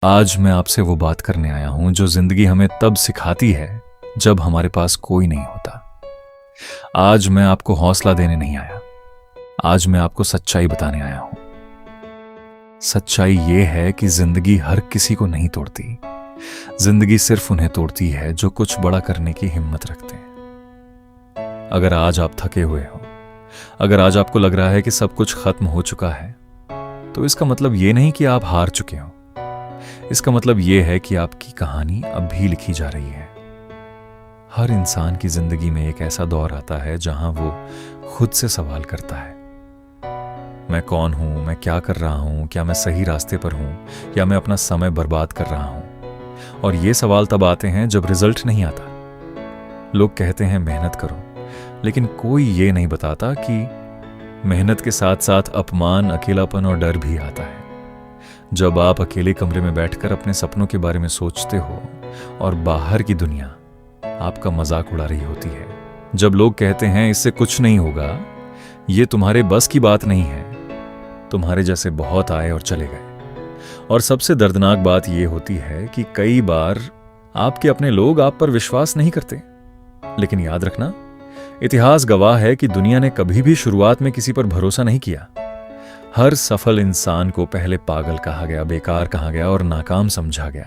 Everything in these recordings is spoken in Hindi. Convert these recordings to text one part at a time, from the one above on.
आज मैं आपसे वो बात करने आया हूं जो जिंदगी हमें तब सिखाती है जब हमारे पास कोई नहीं होता। आज मैं आपको हौसला देने नहीं आया। आज मैं आपको सच्चाई बताने आया हूं। सच्चाई ये है कि जिंदगी हर किसी को नहीं तोड़ती। जिंदगी सिर्फ उन्हें तोड़ती है जो कुछ बड़ा करने की हिम्मत रखते हैं। अगर आज आप थके हुए हो, अगर आज आपको लग रहा है कि सब कुछ खत्म हो चुका है, तो इसका मतलब ये नहीं कि आप हार चुके हो। इसका मतलब यह है कि आपकी कहानी अब भी लिखी जा रही है। हर इंसान की जिंदगी में एक ऐसा दौर आता है जहां वो खुद से सवाल करता है, मैं कौन हूं, मैं क्या कर रहा हूं, क्या मैं सही रास्ते पर हूं या मैं अपना समय बर्बाद कर रहा हूं। और ये सवाल तब आते हैं जब रिजल्ट नहीं आता। लोग कहते हैं मेहनत करो, लेकिन कोई ये नहीं बताता कि मेहनत के साथ साथ अपमान, अकेलापन और डर भी आता है। जब आप अकेले कमरे में बैठकर अपने सपनों के बारे में सोचते हो और बाहर की दुनिया आपका मजाक उड़ा रही होती है, जब लोग कहते हैं इससे कुछ नहीं होगा, ये तुम्हारे बस की बात नहीं है, तुम्हारे जैसे बहुत आए और चले गए। और सबसे दर्दनाक बात यह होती है कि कई बार आपके अपने लोग आप पर विश्वास नहीं करते। लेकिन याद रखना, इतिहास गवाह है कि दुनिया ने कभी भी शुरुआत में किसी पर भरोसा नहीं किया। हर सफल इंसान को पहले पागल कहा गया, बेकार कहा गया और नाकाम समझा गया।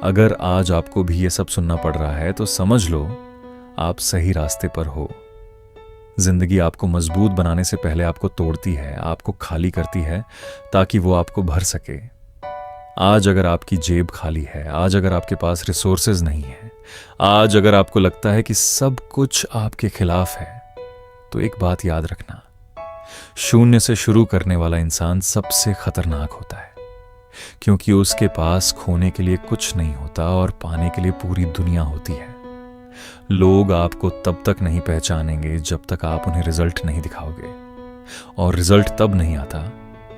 अगर आज आपको भी ये सब सुनना पड़ रहा है तो समझ लो आप सही रास्ते पर हो। जिंदगी आपको मजबूत बनाने से पहले आपको तोड़ती है, आपको खाली करती है ताकि वो आपको भर सके। आज अगर आपकी जेब खाली है, आज अगर आपके पास रिसोर्सेज नहीं है, आज अगर आपको लगता है कि सब कुछ आपके खिलाफ है, तो एक बात याद रखना, शून्य से शुरू करने वाला इंसान सबसे खतरनाक होता है, क्योंकि उसके पास खोने के लिए कुछ नहीं होता और पाने के लिए पूरी दुनिया होती है। लोग आपको तब तक नहीं पहचानेंगे जब तक आप उन्हें रिजल्ट नहीं दिखाओगे। और रिजल्ट तब नहीं आता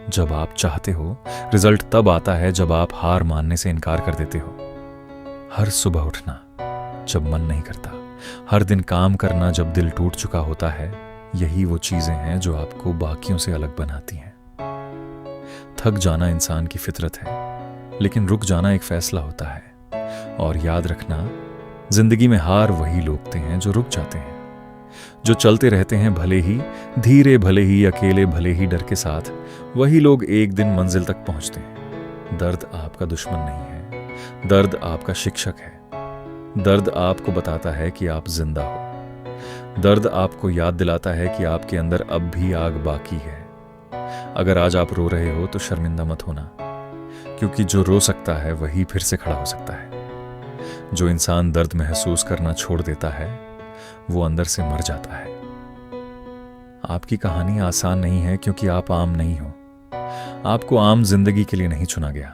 जब आप चाहते हो, रिजल्ट तब आता है जब आप हार मानने से इनकार कर देते हो। हर सुबह उठना जब मन नहीं करता, हर दिन काम करना जब दिल टूट चुका होता है, यही वो चीजें हैं जो आपको बाकियों से अलग बनाती हैं। थक जाना इंसान की फितरत है, लेकिन रुक जाना एक फैसला होता है। और याद रखना, जिंदगी में हार वही लोगते हैं जो रुक जाते हैं, जो चलते रहते हैं, भले ही धीरे, भले ही अकेले, भले ही डर के साथ। वही लोग एक दिन मंजिल तक पहुंचते हैं। दर्द आपका दुश्मन नहीं है, दर्द आपका शिक्षक है। दर्द आपको बताता है कि आप जिंदा हो। दर्द आपको याद दिलाता है कि आपके अंदर अब भी आग बाकी है। अगर आज आप रो रहे हो तो शर्मिंदा मत होना, क्योंकि जो रो सकता है वही फिर से खड़ा हो सकता है। जो इंसान दर्द महसूस करना छोड़ देता है, वो अंदर से मर जाता है। आपकी कहानी आसान नहीं है क्योंकि आप आम नहीं हो। आपको आम जिंदगी के लिए नहीं चुना गया।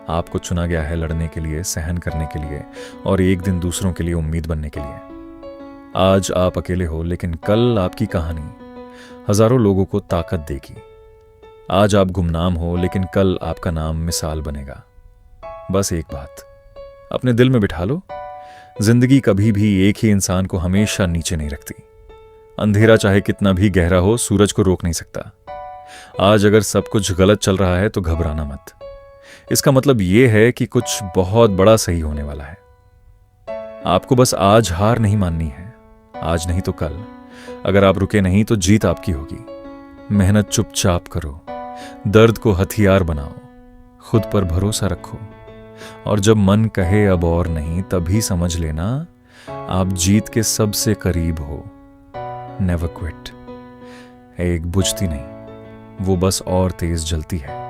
आपको चुना गया है लड़ने के लिए, सहन करने के लिए और एक दिन दूसरों के लिए उम्मीद बनने के लिए। आज आप अकेले हो, लेकिन कल आपकी कहानी हजारों लोगों को ताकत देगी। आज आप गुमनाम हो, लेकिन कल आपका नाम मिसाल बनेगा। बस एक बात अपने दिल में बिठा लो, जिंदगी कभी भी एक ही इंसान को हमेशा नीचे नहीं रखती। अंधेरा चाहे कितना भी गहरा हो, सूरज को रोक नहीं सकता। आज अगर सब कुछ गलत चल रहा है तो घबराना मत। इसका मतलब यह है कि कुछ बहुत बड़ा सही होने वाला है। आपको बस आज हार नहीं माननी है, आज नहीं तो कल। अगर आप रुके नहीं तो जीत आपकी होगी। मेहनत चुपचाप करो, दर्द को हथियार बनाओ, खुद पर भरोसा रखो, और जब मन कहे अब और नहीं, तभी समझ लेना आप जीत के सबसे करीब हो। Never quit. एक बुझती नहीं, वो बस और तेज जलती है।